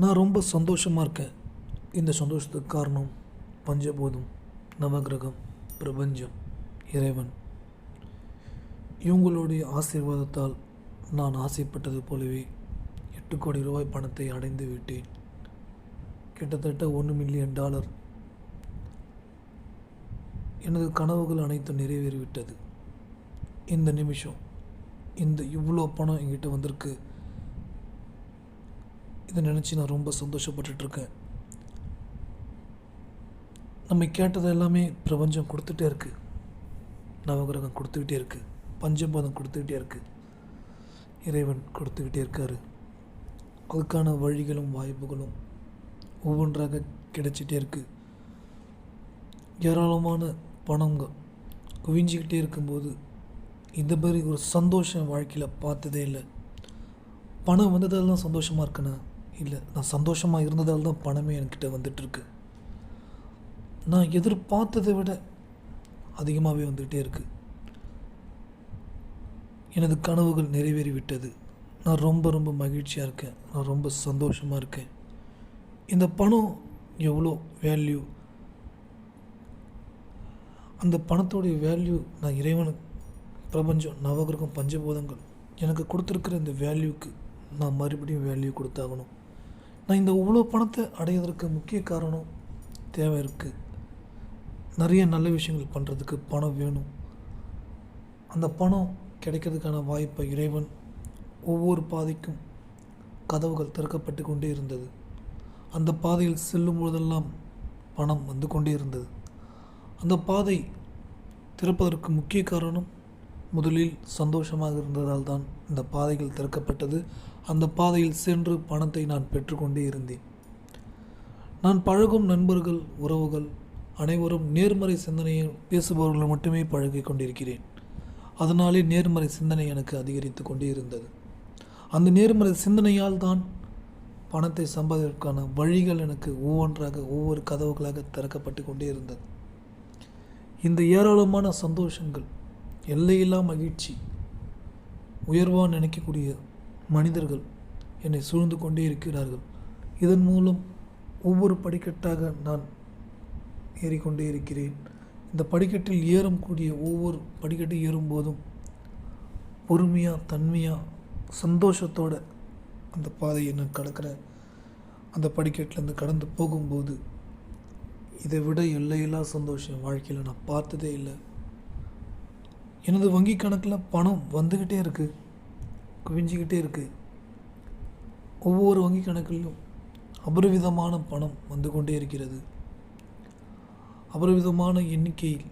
நான் ரொம்ப சந்தோஷமாக இருக்கேன். இந்த சந்தோஷத்துக்கு காரணம் பஞ்சபூதம், நவகிரகம், பிரபஞ்சம், இறைவன். இவங்களுடைய ஆசீர்வாதத்தால் நான் ஆசைப்பட்டது போலவே 8 கோடி ரூபாய் பணத்தை அடைந்து விட்டேன். கிட்டத்தட்ட $1 மில்லியன். எனது கனவுகள் அனைத்தும் நிறைவேறிவிட்டது. இந்த நிமிஷம் இவ்வளோ பணம் என்கிட்ட வந்திருக்கு. இதை நினச்சி நான் ரொம்ப சந்தோஷப்பட்டுட்ருக்கேன். நம்ம கேட்டது எல்லாமே பிரபஞ்சம் கொடுத்துட்டே இருக்குது, நவகிரகம் கொடுத்துக்கிட்டே இருக்குது, பஞ்சபூதம் கொடுத்துக்கிட்டே இருக்குது, இறைவன் கொடுத்துக்கிட்டே இருக்கார். அதுக்கான வழிகளும் வாய்ப்புகளும் ஒவ்வொன்றாக கிடைச்சிட்டே இருக்குது. ஏராளமான பணங்கள் குவிஞ்சிக்கிட்டே இருக்கும்போது இந்த மாதிரி ஒரு சந்தோஷம் வாழ்க்கையில் பார்த்ததே இல்லை. பணம் வந்ததால் தான் சந்தோஷமாக இருக்கேனா? இல்லை, நான் சந்தோஷமாக இருந்ததால் தான் பணமே என்கிட்ட வந்துட்டுருக்கு. நான் எதிர்பார்த்ததை விட அதிகமாகவே வந்துகிட்டே இருக்குது. எனது கனவுகள் நிறைவேறிவிட்டது. நான் ரொம்ப ரொம்ப மகிழ்ச்சியாக இருக்கேன். நான் ரொம்ப சந்தோஷமாக இருக்கேன். இந்த பணம் எவ்வளோ வேல்யூ, அந்த பணத்தோடைய வேல்யூ நான் இறைவனுக்கு, பிரபஞ்சம், நவகிரகம், பஞ்சபூதங்கள் எனக்கு கொடுத்துருக்கிற இந்த வேல்யூக்கு நான் மறுபடியும் வேல்யூ கொடுத்தாகணும். நான் இந்த இவ்வளோ பணத்தை அடையிறதுக்கு முக்கிய காரணம் தேவை இருக்குது. நிறைய நல்ல விஷயங்கள் பண்ணுறதுக்கு பணம் வேணும். அந்த பணம் கிடைக்கிறதுக்கான வாய்ப்பை இறைவன் ஒவ்வொரு பாதைக்கும் கதவுகள் திறக்கப்பட்டு கொண்டே இருந்தது. அந்த பாதையில் செல்லும் பொழுதெல்லாம் பணம் வந்து கொண்டே இருந்தது. அந்த பாதை திறப்பதற்கு முக்கிய காரணம் முதலில் சந்தோஷமாக இருந்ததால் தான் இந்த பாதைகள் திறக்கப்பட்டது. அந்த பாதையில் சென்று பணத்தை நான் பெற்றுக்கொண்டே இருந்தேன். நான் பழகும் நண்பர்கள், உறவுகள் அனைவரும் நேர்மறை சிந்தனையை பேசுபவர்கள் மட்டுமே பழகி கொண்டிருக்கிறேன். அதனாலே நேர்மறை சிந்தனை எனக்கு அதிகரித்து கொண்டே இருந்தது. அந்த நேர்மறை சிந்தனையால் தான் பணத்தை சம்பாதிப்பதற்கான வழிகள் எனக்கு ஒவ்வொன்றாக ஒவ்வொரு கதவுகளாக திறக்கப்பட்டு கொண்டே இருந்தது. இந்த ஏராளமான சந்தோஷங்கள், எல்லையில்லா மகிழ்ச்சி, உயர்வாக நினைக்கக்கூடிய மனிதர்கள் என்னை சூழ்ந்து கொண்டே இருக்கிறார்கள். இதன் மூலம் ஒவ்வொரு படிக்கட்டாக நான் ஏறிக்கொண்டே இருக்கிறேன். இந்த படிக்கட்டில் ஏறக்கூடிய ஒவ்வொரு படிக்கட்டு ஏறும்போதும் பொறுமையாக, தன்மையாக, சந்தோஷத்தோடு அந்த பாதையை நான் கடக்கிறேன். அந்த படிக்கட்டிலேருந்து கடந்து போகும்போது இதை விட எல்லையில்லா சந்தோஷம் வாழ்க்கையில் நான் பார்த்ததே இல்லை. எனது வங்கி கணக்கில் பணம் வந்துக்கிட்டே இருக்குது, குவிஞ்சிக்கிட்டே இருக்குது. ஒவ்வொரு வங்கி கணக்கிலும் அபரிவிதமான பணம் வந்து கொண்டே இருக்கிறது. அபரிவிதமான எண்ணிக்கையில்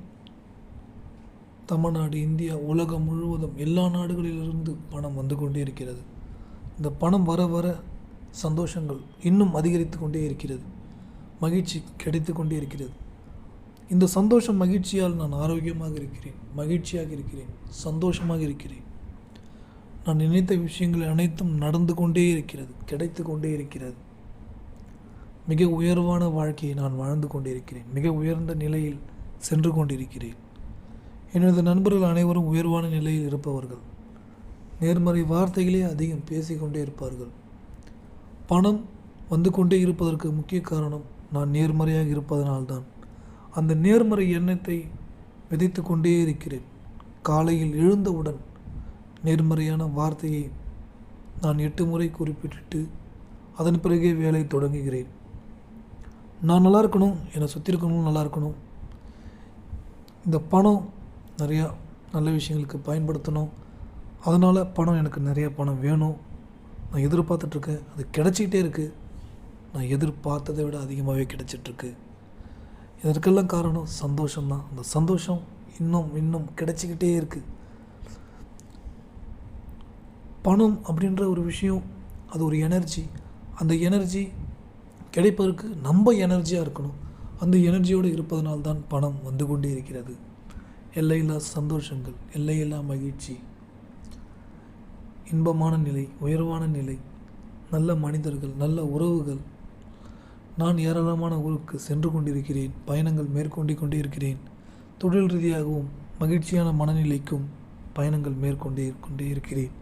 தமிழ்நாடு, இந்தியா, உலகம் முழுவதும் எல்லா நாடுகளிலிருந்து பணம் வந்து கொண்டே இருக்கிறது. இந்த பணம் வர வர சந்தோஷங்கள் இன்னும் அதிகரித்து கொண்டே இருக்கிறது. மகிழ்ச்சி கிடைத்து கொண்டே இருக்கிறது. இந்த சந்தோஷம், மகிழ்ச்சியால் நான் ஆரோக்கியமாக இருக்கிறேன், மகிழ்ச்சியாக இருக்கிறேன், சந்தோஷமாக இருக்கிறேன். நான் நினைத்த விஷயங்கள் அனைத்தும் நடந்து கொண்டே இருக்கிறது, கிடைத்து கொண்டே இருக்கிறது. மிக உயர்வான வாழ்க்கையை நான் வாழ்ந்து கொண்டிருக்கிறேன். மிக உயர்ந்த நிலையில் சென்று கொண்டிருக்கிறேன். எனது நண்பர்கள் அனைவரும் உயர்வான நிலையில் இருப்பவர்கள். நேர்மறை வார்த்தைகளே அதிகம் பேசிக்கொண்டே இருப்பார்கள். பணம் வந்து கொண்டே இருப்பதற்கு முக்கிய காரணம் நான் நேர்மறையாக இருப்பதனால்தான். அந்த நேர்மறை எண்ணத்தை விதைத்து கொண்டே இருக்கிறேன். காலையில் எழுந்தவுடன் நேர்மறையான வார்த்தையை நான் 8 முறை குறிப்பிட்டு அதன் பிறகே வேலை தொடங்குகிறேன். நான் நல்லா இருக்கணும், என்னை சுற்றி இருக்கணும், நல்லா இருக்கணும். இந்த பணம் நிறையா நல்ல விஷயங்களுக்கு பயன்படுத்தணும். அதனால் பணம், எனக்கு நிறைய பணம் வேணும். நான் எதிர்பார்த்துட்ருக்கேன், அது கிடச்சிக்கிட்டே இருக்குது. நான் எதிர்பார்த்ததை விட அதிகமாகவே கிடச்சிட்ருக்கு. இதற்கெல்லாம் காரணம் சந்தோஷம்தான். அந்த சந்தோஷம் இன்னும் இன்னும் கிடச்சிக்கிட்டே இருக்குது. பணம் அப்படின்ற ஒரு விஷயம், அது ஒரு எனர்ஜி. அந்த எனர்ஜி கிடைப்பதற்கு நம்ம எனர்ஜியாக இருக்கணும். அந்த எனர்ஜியோடு இருப்பதனால்தான் பணம் வந்து கொண்டே இருக்கிறது. எல்லையில்லா சந்தோஷங்கள், எல்லையில்லா மகிழ்ச்சி, இன்பமான நிலை, உயர்வான நிலை, நல்ல மனிதர்கள், நல்ல உறவுகள். நான் ஏராளமான ஊருக்கு சென்று கொண்டிருக்கிறேன், பயணங்கள் மேற்கொண்டு கொண்டே இருக்கிறேன். தொழில் ரீதியாகவும் மகிழ்ச்சியான மனநிலைக்கும் பயணங்கள் மேற்கொண்டே இருக்கிறேன்.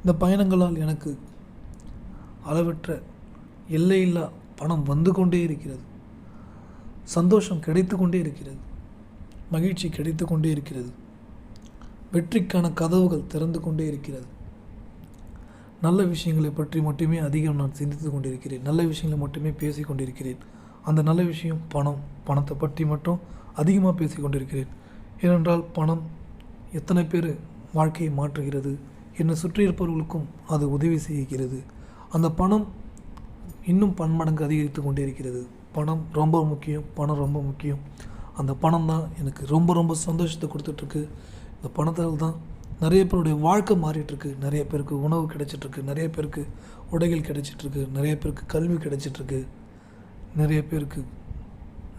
இந்த பயணங்களால் எனக்கு அளவற்ற எல்லையில்லா பணம் வந்து கொண்டே இருக்கிறது. சந்தோஷம் கிடைத்து கொண்டே இருக்கிறது. மகிழ்ச்சி கிடைத்து கொண்டே இருக்கிறது. வெற்றிக்கான கதவுகள் திறந்து கொண்டே இருக்கிறது. நல்ல விஷயங்களை பற்றி மட்டுமே அதிகம் நான் சிந்தித்து கொண்டிருக்கிறேன். நல்ல விஷயங்களை மட்டுமே பேசி கொண்டிருக்கிறேன். அந்த நல்ல விஷயம் பணத்தை பற்றி மட்டும் அதிகமாக பேசி கொண்டிருக்கிறேன். ஏனென்றால் பணம் எத்தனை பேர் வாழ்க்கையை மாற்றுகிறது. என்னை சுற்றி இருப்பவர்களுக்கும் அது உதவி செய்கிறது. அந்த பணம் இன்னும் பன்மடங்கு அதிகரித்து கொண்டே இருக்கிறது. பணம் ரொம்ப முக்கியம். பணம் ரொம்ப முக்கியம். அந்த பணம் தான் எனக்கு ரொம்ப ரொம்ப சந்தோஷத்தை கொடுத்துட்ருக்கு. இந்த பணத்தால் தான் நிறைய பேருடைய வாழ்க்கை மாறிட்டுருக்கு. நிறைய பேருக்கு உணவு கிடைச்சிட்ருக்கு. நிறைய பேருக்கு உடைகள் கிடைச்சிட்ருக்கு. நிறைய பேருக்கு கல்வி கிடைச்சிட்ருக்கு. நிறைய பேருக்கு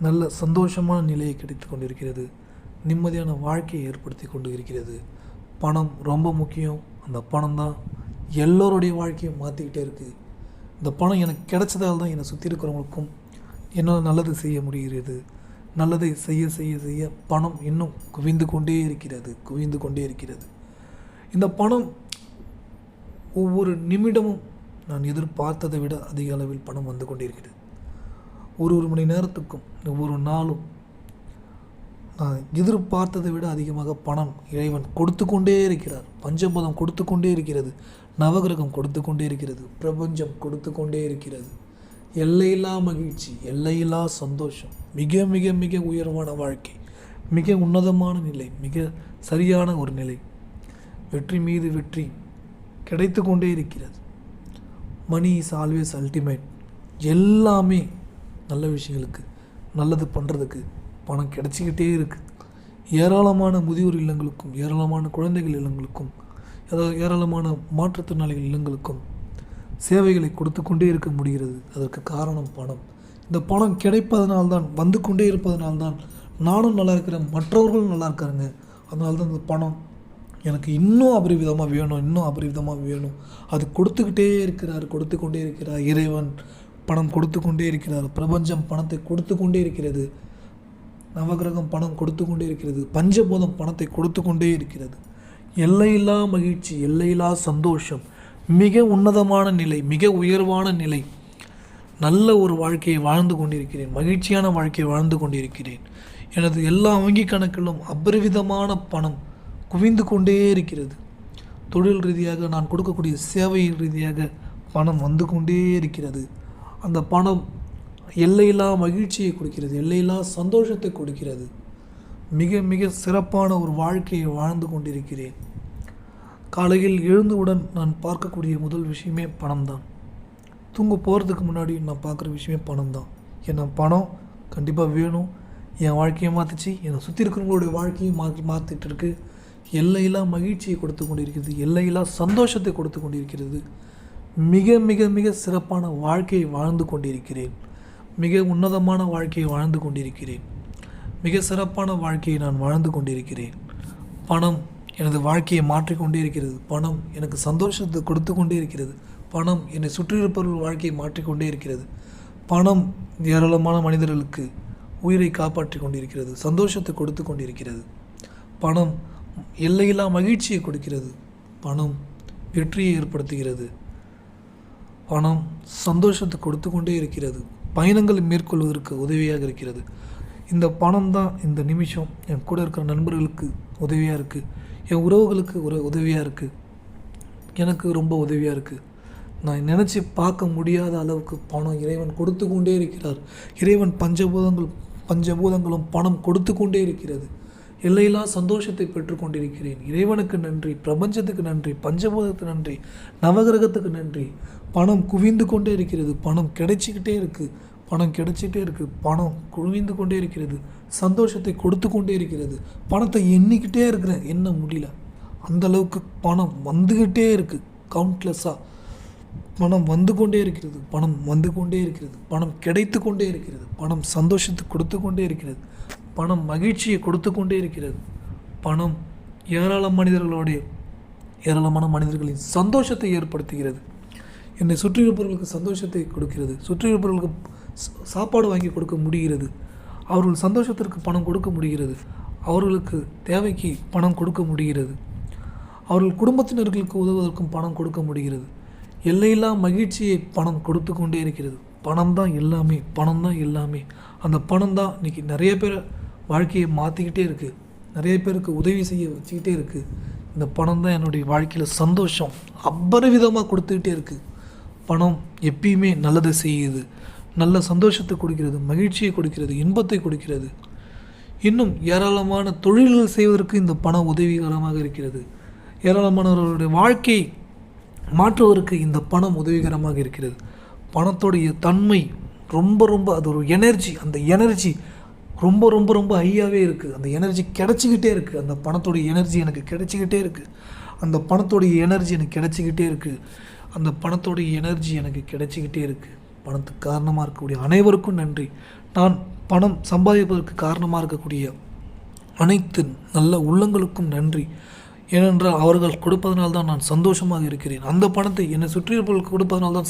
நல்ல சந்தோஷமான நிலையை கிடைத்து கொண்டிருக்கிறது. நிம்மதியான வாழ்க்கையை ஏற்படுத்தி கொண்டு இருக்கிறது. பணம் ரொம்ப முக்கியம். அந்த பணம் தான் எல்லோருடைய வாழ்க்கையை மாற்றிக்கிட்டே இருக்குது. இந்த பணம் எனக்கு கிடைச்சதால் தான் என்னை சுற்றி இருக்கிறவங்களுக்கும் என்னால் நல்லது செய்ய முடிகிறது. நல்லதை செய்ய செய்ய செய்ய பணம் இன்னும் குவிந்து கொண்டே இருக்கிறது. இந்த பணம் ஒவ்வொரு நிமிடமும் நான் எதிர்பார்த்ததை விட அதிக அளவில் பணம் வந்து கொண்டிருக்கிறது. ஒரு மணி நேரத்துக்கும் ஒவ்வொரு நாளும் நான் எதிர்பார்த்ததை விட அதிகமாக பணம் இறைவன் கொடுத்து கொண்டே இருக்கிறார். பஞ்சபூதம் கொடுத்து கொண்டே இருக்கிறது. நவகிரகம் கொடுத்து கொண்டே இருக்கிறது. பிரபஞ்சம் கொடுத்து கொண்டே இருக்கிறது. எல்லையில்லா மகிழ்ச்சி, எல்லையில்லா சந்தோஷம், மிக மிக மிக உயர்வான வாழ்க்கை, மிக உன்னதமான நிலை, மிக சரியான ஒரு நிலை, வெற்றி மீது வெற்றி கிடைத்து கொண்டே இருக்கிறது. Money is always ultimate. எல்லாமே நல்ல விஷயங்களுக்கு நல்லது பண்ணுறதுக்கு பணம் கிடைச்சிக்கிட்டே இருக்குது. ஏராளமான முதியோர் இல்லங்களுக்கும் ஏராளமான குழந்தைகள் இல்லங்களுக்கும் ஏராளமான மாற்றுத்திறனாளிகள் இல்லங்களுக்கும் சேவைகளை கொடுத்து கொண்டே இருக்க முடிகிறது. அதற்கு காரணம் பணம். இந்த பணம் கிடைப்பதனால்தான், வந்து கொண்டே இருப்பதனால்தான் நானும் நல்லா இருக்கிறேன், மற்றவர்களும் நல்லா இருக்காருங்க. அதனால தான் இந்த பணம் எனக்கு இன்னும் அபரிவிதமாக வேணும். அது கொடுத்து கொண்டே இருக்கிறார் இறைவன். பணம் கொடுத்து கொண்டே இருக்கிறார். பிரபஞ்சம் பணத்தை கொடுத்து கொண்டே இருக்கிறது. நவகிரகம் பணம் கொடுத்து கொண்டே இருக்கிறது. பஞ்சபூதம் பணத்தை கொடுத்து கொண்டே இருக்கிறது. எல்லையில்லா மகிழ்ச்சி, எல்லையில்லா சந்தோஷம், மிக உன்னதமான நிலை, மிக உயர்வான நிலை. நல்ல ஒரு வாழ்க்கையை வாழ்ந்து கொண்டிருக்கிறேன். மகிழ்ச்சியான வாழ்க்கையை வாழ்ந்து கொண்டிருக்கிறேன். எனது எல்லா வங்கி கணக்கிலும் அபரிவிதமான பணம் குவிந்து கொண்டே இருக்கிறது. தொழில் ரீதியாக நான் கொடுக்கக்கூடிய சேவை ரீதியாக பணம் வந்து கொண்டே இருக்கிறது. அந்த பணம் எல்லையில்லா மகிழ்ச்சியை கொடுக்கிறது. எல்லையில்லா சந்தோஷத்தை கொடுக்கிறது. மிக மிக சிறப்பான ஒரு வாழ்க்கையை வாழ்ந்து கொண்டிருக்கிறேன். காலையில் எழுந்தவுடன் நான் பார்க்கக்கூடிய முதல் விஷயமே பணம் தான். தூங்க போகிறதுக்கு முன்னாடி நான் பார்க்குற விஷயமே பணம் தான். ஏன்னா பணம் கண்டிப்பாக வேணும். என் வாழ்க்கையை மாற்றிச்சு, என்னை சுற்றி இருக்கிறவங்களுடைய வாழ்க்கையும் மாற்றிட்டு இருக்கு. எல்லையில்லா மகிழ்ச்சியை கொடுத்து கொண்டிருக்கிறது. எல்லையில்லா சந்தோஷத்தை கொடுத்து கொண்டிருக்கிறது. மிக மிக மிக சிறப்பான வாழ்க்கையை வாழ்ந்து கொண்டிருக்கிறேன். மிக உன்னதமான வாழ்க்கையை வாழ்ந்து கொண்டிருக்கிறேன். மிக சிறப்பான வாழ்க்கையை நான் வாழ்ந்து கொண்டிருக்கிறேன். பணம் எனது வாழ்க்கையை மாற்றிக்கொண்டே இருக்கிறது. பணம் எனக்கு சந்தோஷத்தை கொடுத்து கொண்டே இருக்கிறது. பணம் என்னை சுற்றியிருப்பவர்கள் வாழ்க்கையை மாற்றிக்கொண்டே இருக்கிறது. பணம் ஏராளமான மனிதர்களுக்கு உயிரை காப்பாற்றி கொண்டிருக்கிறது. சந்தோஷத்தை கொடுத்து கொண்டிருக்கிறது. பணம் எல்லையில்லா மகிழ்ச்சியை கொடுக்கிறது. பணம் வெற்றியை ஏற்படுத்துகிறது. பணம் சந்தோஷத்தை கொடுத்து கொண்டே இருக்கிறது. பயணங்களை மேற்கொள்வதற்கு உதவியாக இருக்கிறது. இந்த பணம் தான் இந்த நிமிஷம் என் கூட இருக்கிற நண்பர்களுக்கு உதவியாக இருக்குது. என் உறவுகளுக்கு உதவியாக இருக்குது. எனக்கு ரொம்ப உதவியாக இருக்குது. நான் நினச்சி பார்க்க முடியாத அளவுக்கு பணம் இறைவன் கொடுத்து கொண்டே இருக்கிறார். இறைவன் பஞ்சபூதங்களும் பணம் கொடுத்து கொண்டே இருக்கிறது. எல்லையில்லா சந்தோஷத்தை பெற்றுக்கொண்டிருக்கிறேன். இறைவனுக்கு நன்றி, பிரபஞ்சத்துக்கு நன்றி, பஞ்சபூதத்துக்கு நன்றி, நவகிரகத்துக்கு நன்றி. பணம் குவிந்து கொண்டே இருக்கிறது. பணம் கிடைச்சிக்கிட்டே இருக்குது. பணம் குவிந்து கொண்டே இருக்கிறது. சந்தோஷத்தை கொடுத்து கொண்டே இருக்கிறது. பணத்தை எண்ணிக்கிட்டே இருக்கிறேன், எண்ண முடியல. அந்தளவுக்கு பணம் வந்துக்கிட்டே இருக்குது. கவுண்ட்லெஸ்ஸாக பணம் வந்து கொண்டே இருக்கிறது. பணம் கிடைத்து கொண்டே இருக்கிறது. பணம் சந்தோஷத்தை கொடுத்து கொண்டே இருக்கிறது. பணம் மகிழ்ச்சியை கொடுத்து கொண்டே இருக்கிறது. பணம் ஏராளமான மனிதர்களின் சந்தோஷத்தை ஏற்படுத்துகிறது. என்னை சுற்றியிருப்பவர்களுக்கு சந்தோஷத்தை கொடுக்கிறது. சுற்றியிருப்பவர்களுக்கு சாப்பாடு வாங்கி கொடுக்க முடிகிறது. அவர்கள் சந்தோஷத்திற்கு பணம் கொடுக்க முடிகிறது. அவர்களுக்கு தேவைக்கு பணம் கொடுக்க முடிகிறது. அவர்கள் குடும்பத்தினர்களுக்கு உதவுவதற்கும் பணம் கொடுக்க முடிகிறது. எல்லையில்லா மகிழ்ச்சியை பணம் கொடுத்து கொண்டே இருக்கிறது. பணம் தான் எல்லாமே, பணம் தான் எல்லாமே. அந்த பணம் தான் இன்றைக்கி நிறைய பேர் வாழ்க்கையை மாற்றிக்கிட்டே இருக்குது, நிறைய பேருக்கு உதவி செய்ய வச்சுக்கிட்டே இருக்குது. இந்த பணம் தான் என்னுடைய வாழ்க்கையில் சந்தோஷம் அபரிவிதமாக கொடுத்துக்கிட்டே இருக்குது. பணம் எப்பயுமே நல்லதை செய்யுது, நல்ல சந்தோஷத்தை கொடுக்கிறது, மகிழ்ச்சியை கொடுக்கிறது, இன்பத்தை கொடுக்கிறது. இன்னும் ஏராளமான தொழில்கள் செய்வதற்கு இந்த பணம் உதவிகரமாக இருக்கிறது. ஏராளமானவர்களுடைய வாழ்க்கை மாற்றுவதற்கு இந்த பணம் உதவிகரமாக இருக்கிறது. பணத்தோடைய தன்மை ரொம்ப அது ஒரு எனர்ஜி. அந்த எனர்ஜி ரொம்ப ஹையாகவே இருக்குது. அந்த எனர்ஜி கிடச்சிக்கிட்டே இருக்குது. அந்த பணத்தோடைய எனர்ஜி எனக்கு கிடச்சிக்கிட்டே இருக்குது. அந்த பணத்தோடைய எனர்ஜி எனக்கு கிடச்சிக்கிட்டே இருக்குது. அந்த பணத்தோடைய எனர்ஜி எனக்கு கிடச்சிக்கிட்டே இருக்குது. பணத்துக்கு காரணமாக இருக்கக்கூடிய அனைவருக்கும் நன்றி. நான் பணம் சம்பாதிப்பதற்கு காரணமாக இருக்கக்கூடிய அனைத்து நல்ல உள்ளங்களுக்கும் நன்றி. ஏனென்றால் அவர்கள் கொடுப்பதனால்தான் நான் சந்தோஷமாக இருக்கிறேன். அந்த பணத்தை என்னை சுற்றியிருப்பவர்களுக்கு கொடுப்பதனால்தான்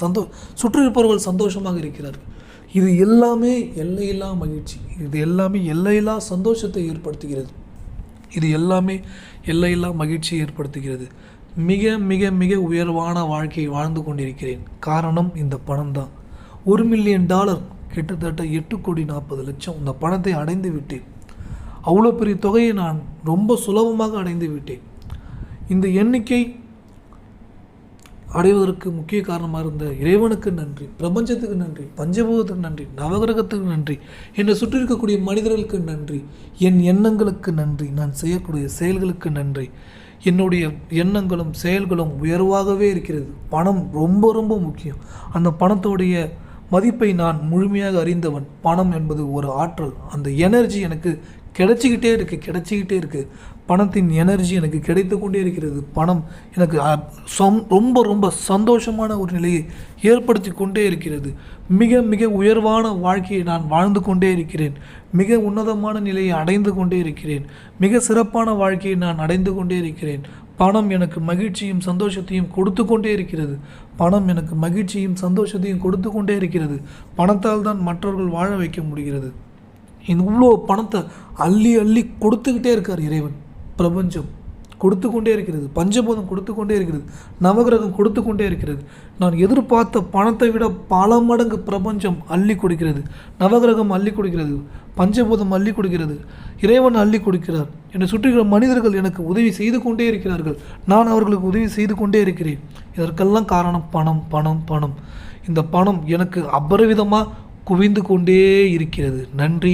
சுற்றியிருப்பவர்கள் சந்தோஷமாக இருக்கிறார்கள். இது எல்லாமே எல்லையில்லா மகிழ்ச்சி. இது எல்லாமே எல்லையில்லா சந்தோஷத்தை ஏற்படுத்துகிறது. இது எல்லாமே எல்லையில்லா மகிழ்ச்சியை ஏற்படுத்துகிறது. மிக மிக மிக உயர்வான வாழ்க்கையை வாழ்ந்து கொண்டிருக்கிறேன். காரணம் இந்த பணம் தான். $1 மில்லியன், கிட்டத்தட்ட 8,40,00,000 இந்த பணத்தை அடைந்து விட்டேன். அவ்வளோ பெரிய தொகையை நான் ரொம்ப சுலபமாக அடைந்து விட்டேன். இந்த எண்ணிக்கை அடைவதற்கு முக்கிய காரணமாக இருந்த இறைவனுக்கு நன்றி, பிரபஞ்சத்துக்கு நன்றி, பஞ்சபூதத்துக்கு நன்றி, நவகிரகத்துக்கு நன்றி, என்னை சுற்றி இருக்கக்கூடிய மனிதர்களுக்கு நன்றி, என் எண்ணங்களுக்கு நன்றி, நான் செய்யக்கூடிய செயல்களுக்கு நன்றி. என்னுடைய எண்ணங்களும் செயல்களும் உயர்வாகவே இருக்கிறது. பணம் ரொம்ப முக்கியம். அந்த பணத்தோடைய மதிப்பை நான் முழுமையாக அறிந்தவன். பணம் என்பது ஒரு ஆற்றல். அந்த எனர்ஜி எனக்கு கிடைச்சிக்கிட்டே இருக்குது. பணத்தின் எனர்ஜி எனக்கு கிடைத்து கொண்டே இருக்கிறது. பணம் எனக்கு ரொம்ப சந்தோஷமான ஒரு நிலையை ஏற்படுத்தி கொண்டே இருக்கிறது. மிக மிக உயர்வான வாழ்க்கையை நான் வாழ்ந்து கொண்டே இருக்கிறேன். மிக உன்னதமான நிலையை அடைந்து கொண்டே இருக்கிறேன். மிக சிறப்பான வாழ்க்கையை நான் அடைந்து கொண்டே இருக்கிறேன். பணம் எனக்கு மகிழ்ச்சியும் சந்தோஷத்தையும் கொடுத்து கொண்டே இருக்கிறது. பணம் எனக்கு மகிழ்ச்சியும் சந்தோஷத்தையும் கொடுத்து கொண்டே இருக்கிறது. பணத்தால் தான் மற்றவர்கள் வாழ வைக்க முடிகிறது. இவ்வளோ பணத்தை அள்ளி கொடுத்துக்கிட்டே இருக்கார் இறைவன். பிரபஞ்சம் கொடுத்து கொண்டே இருக்கிறது. பஞ்சபூதம் கொடுத்து கொண்டே இருக்கிறது. நவகிரகம் கொடுத்து கொண்டே இருக்கிறது. நான் எதிர்பார்த்த பணத்தை விட பல மடங்கு பிரபஞ்சம் அள்ளி கொடுக்கிறது. நவகிரகம் அள்ளி கொடுக்கிறது. பஞ்சபூதம் அள்ளி கொடுக்கிறது. இறைவன் அள்ளி கொடுக்கிறார். என்னை சுற்றியுள்ள மனிதர்கள் எனக்கு உதவி செய்து கொண்டே இருக்கிறார்கள். நான் அவர்களுக்கு உதவி செய்து கொண்டே இருக்கிறேன். இதற்கெல்லாம் காரணம் பணம். இந்த பணம் எனக்கு அபரிவிதமாக குவிந்து கொண்டே இருக்கிறது. நன்றி.